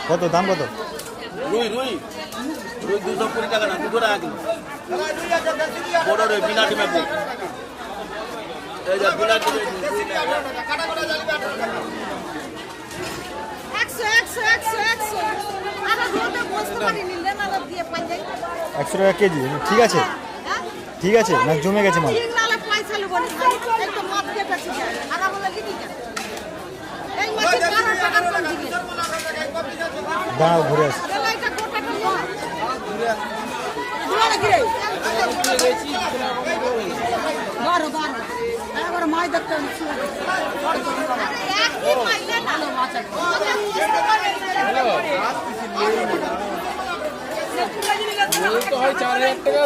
কত দাম কত? রুই রুই রুই 220 টাকা না 200 টাকা কিলো। বড় রুই বিনা ডিমে পুক। এই যে বিনা ডিমে রুই না। 100 টাকা কেজি, ঠিক আছে ঠিক আছে না, জমে গেছে মাল। দাঁড়াও ঘুরে আসি। তো হয় 4000 টাকা।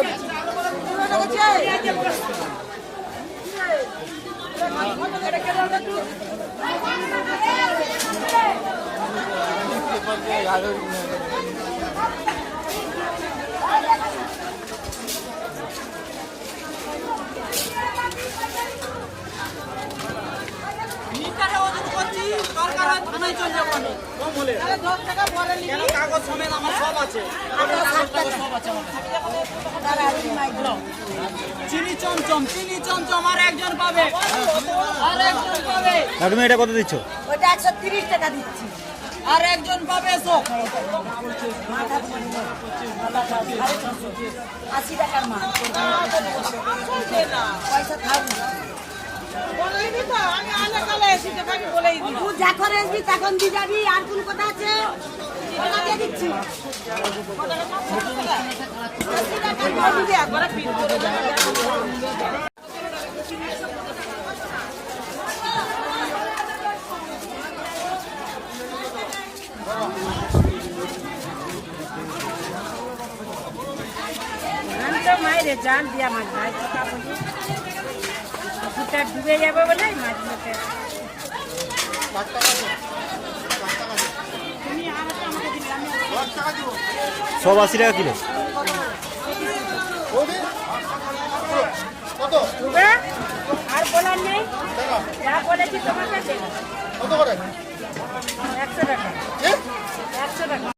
চিনি চমচম আর একজন পাবে, আর একজন পাবে। তুমি এটা কত দিচ্ছ? ওটা 130 টাকা দিচ্ছি। আর একজন পাবে 80 টাকার মাল পয়সা থাকবে। তুই যখন আসবি তখন দিয়ে যাবি। আর কোন কথা আছে? ওটা দিয়ে দিচ্ছি। মায়ের জাল দিয়া মাছ ভাই পুকুরটা ডুবে যাবে বলে মাছগুলোকে সব 80 টাকা কিলো। ডুবে আর বলার নেই, যা বলেছি তোমার কাছে 100 টাকা 100 টাকা।